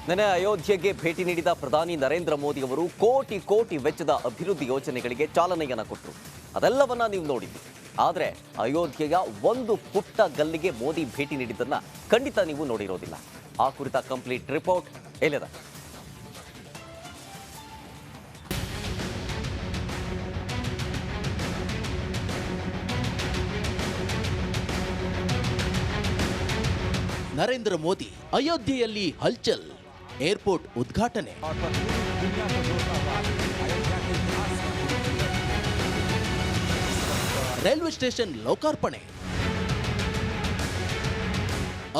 ನೆನೆ ಅಯೋಧ್ಯೆಗೆ ಭೇಟಿ ನೀಡಿದ ಪ್ರಧಾನಿ ನರೇಂದ್ರ ಮೋದಿ ಅವರು ಕೋಟಿ ಕೋಟಿ ವೆಚ್ಚದ ಅಭಿವೃದ್ಧಿ ಯೋಜನೆಗಳಿಗೆ ಚಾಲನೆಯನ್ನ ಕೊಟ್ಟರು. ಅದೆಲ್ಲವನ್ನ ನೀವು ನೋಡಿದ್ರಿ. ಆದರೆ ಅಯೋಧ್ಯೆಯ ಒಂದು ಪುಟ್ಟ ಗಲ್ಲಿಗೆ ಮೋದಿ ಭೇಟಿ ನೀಡಿದ್ದನ್ನ ಖಂಡಿತ ನೀವು ನೋಡಿರೋದಿಲ್ಲ. ಆ ಕುರಿತ ಕಂಪ್ಲೀಟ್ ರಿಪೋರ್ಟ್ ಎಲ್ಲಿದೆ? ನರೇಂದ್ರ ಮೋದಿ ಅಯೋಧ್ಯೆಯಲ್ಲಿ ಹಲ್ಚಲ್, ಏರ್ಪೋರ್ಟ್ ಉದ್ಘಾಟನೆ, ರೈಲ್ವೆ ಸ್ಟೇಷನ್ ಲೋಕಾರ್ಪಣೆ,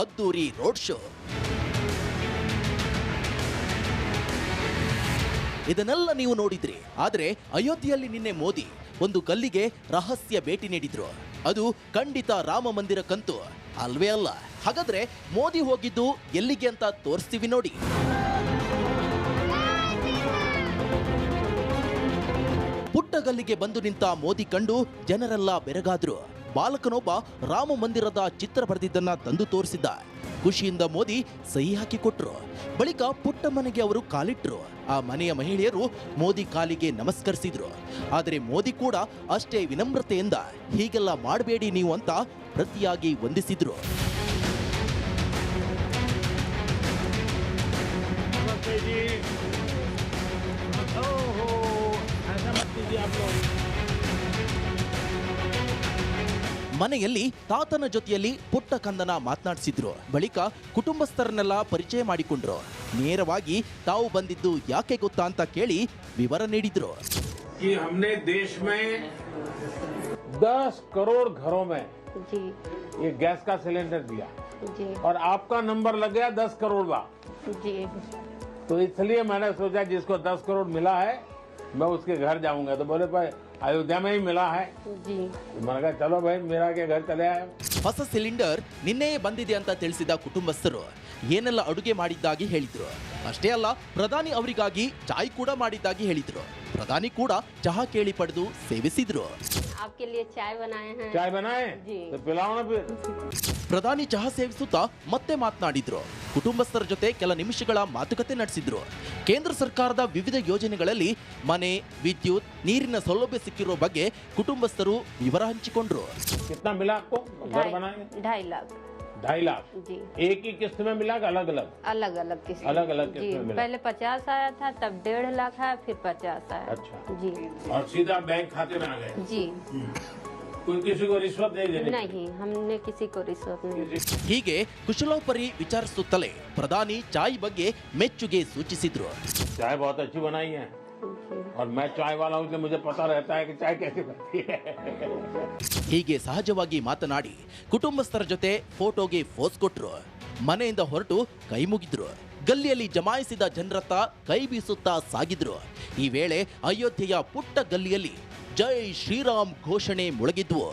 ಅದ್ದೂರಿ ರೋಡ್ ಶೋ. ಇದನ್ನೆಲ್ಲ ನೀವು ನೋಡಿದ್ರಿ. ಆದರೆ ಅಯೋಧ್ಯೆಯಲ್ಲಿ ನಿನ್ನೆ ಮೋದಿ ಒಂದು ಗಲ್ಲಿಗೆ ರಹಸ್ಯ ಭೇಟಿ ನೀಡಿದ್ರು. ಅದು ಖಂಡಿತ ರಾಮ ಮಂದಿರ ಕಂತು ಅಲ್ವೇ ಅಲ್ಲ. ಹಾಗಾದ್ರೆ ಮೋದಿ ಹೋಗಿದ್ದು ಎಲ್ಲಿಗೆ ಅಂತ ತೋರಿಸ್ತೀವಿ ನೋಡಿ. ಪುಟ್ಟ ಗಲ್ಲಿಗೆ ಬಂದು ನಿಂತ ಮೋದಿ ಕಂಡು ಜನರೆಲ್ಲ ಬೆರಗಾದ್ರು. ಬಾಲಕನೊಬ್ಬ ರಾಮ ಮಂದಿರದ ಚಿತ್ರ ಬರೆದಿದ್ದನ್ನ ತಂದು ತೋರಿಸಿದ್ದ. ಖುಷಿಯಿಂದ ಮೋದಿ ಸಹಿ ಹಾಕಿಕೊಟ್ರು. ಬಳಿಕ ಪುಟ್ಟ ಮನೆಗೆ ಅವರು ಕಾಲಿಟ್ರು. ಆ ಮನೆಯ ಮಹಿಳೆಯರು ಮೋದಿ ಕಾಲಿಗೆ ನಮಸ್ಕರಿಸಿದ್ರು. ಆದರೆ ಮೋದಿ ಕೂಡ ಅಷ್ಟೇ ವಿನಮ್ರತೆಯಿಂದ ಹೀಗೆಲ್ಲ ಮಾಡಬೇಡಿ ನೀವು ಅಂತ ಪ್ರತಿಯಾಗಿ ವಂದಿಸಿದ್ರು. ಮನೆಯಲ್ಲಿ ತಾತನ ಜೊತೆಯಲ್ಲಿ ಪುಟ್ಟ ಕಂದನ ಮಾತನಾಡಿಸಿದ್ರು. ಬಳಿಕ ಕುಟುಂಬಸ್ಥರನ್ನೆಲ್ಲ ಪರಿಚಯ ಮಾಡಿಕೊಂಡ್ರು. ನೇರವಾಗಿ ತಾವು ಬಂದಿದ್ದು ಯಾಕೆ ಗೊತ್ತಾ ಅಂತ ಕೇಳಿ ವಿವರ ನೀಡಿದ್ರು. कि हमने देश में 10 करोड़ घरों में जी ये गैस का सिलेंडर दिया जी और आपका नंबर लग गया 10 करोड़ का। जी तो इसलिए मैंने सोचा जिसको 10 करोड़ मिला है मैं उसके घर जाऊंगा। तो बोले भाई अयोध्या में ही मिला है। जी मैंने कहा चलो भाई मेरा के घर चले आए। ಹೊಸ ಸಿಲಿಂಡರ್ ನಿನ್ನೆಯೇ ಬಂದಿದೆ ಅಂತ ತಿಳಿಸಿದ ಕುಟುಂಬಸ್ಥರು ಏನೆಲ್ಲ ಅಡುಗೆ ಮಾಡಿದ್ದಾಗಿ ಹೇಳಿದ್ರು. ಅಷ್ಟೇ ಅಲ್ಲ, ಪ್ರಧಾನಿ ಅವರಿಗಾಗಿ ಚಾಯ್ ಕೂಡ ಮಾಡಿದ್ದಾಗಿ ಹೇಳಿದ್ರು. ಪ್ರಧಾನಿ ಕೂಡ ಚಹಾ ಕೇಳಿ ಪಡೆದು ಸೇವಿಸಿದ್ರು. आपके लिए चाय बनाए हैं। चाय बनाए जी। तो पिलाओ ना फिर। ಪ್ರಧಾನಿ ಚಹಾ ಸೇವಿಸುತ್ತಾ ಮತ್ತೆ ಮಾತನಾಡಿದ್ರು. ಕುಟುಂಬಸ್ಥರ ಜೊತೆ ಕೆಲ ನಿಮಿಷಗಳ ಮಾತುಕತೆ ನಡೆಸಿದ್ರು. ಕೇಂದ್ರ ಸರ್ಕಾರದ ವಿವಿಧ ಯೋಜನೆಗಳಲ್ಲಿ ಮನೆ, ವಿದ್ಯುತ್, ನೀರಿನ ಸೌಲಭ್ಯ ಸಿಕ್ಕಿರೋ ಬಗ್ಗೆ ಕುಟುಂಬಸ್ಥರು ವಿವರ ಹಂಚಿಕೊಂಡ್ರು. कितना मिला आपको घर बनाए? 2.5 लाख 2.5 लाख। जी एक ही किस्त में मिला कि अलग अलग? अलग अलग किस्त अलग-अलग जी। किस्त में मिला। पहले 50 आया था, तब 1.5 लाख आया, फिर 50 आया। अच्छा। जी और सीधा बैंक खाते में आ गए? जी कोई किसी को रिश्वत नहीं देनी? नहीं, हमने किसी को रिश्वत नहीं दी। ಹೀಗೆ ಕುಶಲೋಪರಿ ವಿಚಾರಿಸುತ್ತಲೇ ಪ್ರಧಾನಿ ಚಾಯ್ ಬಗ್ಗೆ ಮೆಚ್ಚುಗೆ ಸೂಚಿಸಿದ್ರು. चाय बहुत अच्छी बनाई है जी। और मैं चाय वाला हूँ, इसलिए मुझे पता रहता है कि चाय कैसे बनती है। ಹೀಗೆ ಸಹಜವಾಗಿ ಮಾತನಾಡಿ ಕುಟುಂಬಸ್ಥರ ಜೊತೆ ಫೋಟೋಗೆ ಫೋಸ್ ಕೊಟ್ರು. ಮನೆಯಿಂದ ಹೊರಟು ಕೈ ಮುಗಿದ್ರು. ಗಲ್ಲಿಯಲ್ಲಿ ಜಮಾಯಿಸಿದ ಜನರತ್ತ ಕೈ ಬೀಸುತ್ತಾ ಸಾಗಿದ್ರು. ಈ ವೇಳೆ ಅಯೋಧ್ಯೆಯ ಪುಟ್ಟ ಗಲ್ಲಿಯಲ್ಲಿ ಜೈ ಶ್ರೀರಾಮ್ ಘೋಷಣೆ ಮೊಳಗಿದ್ವು.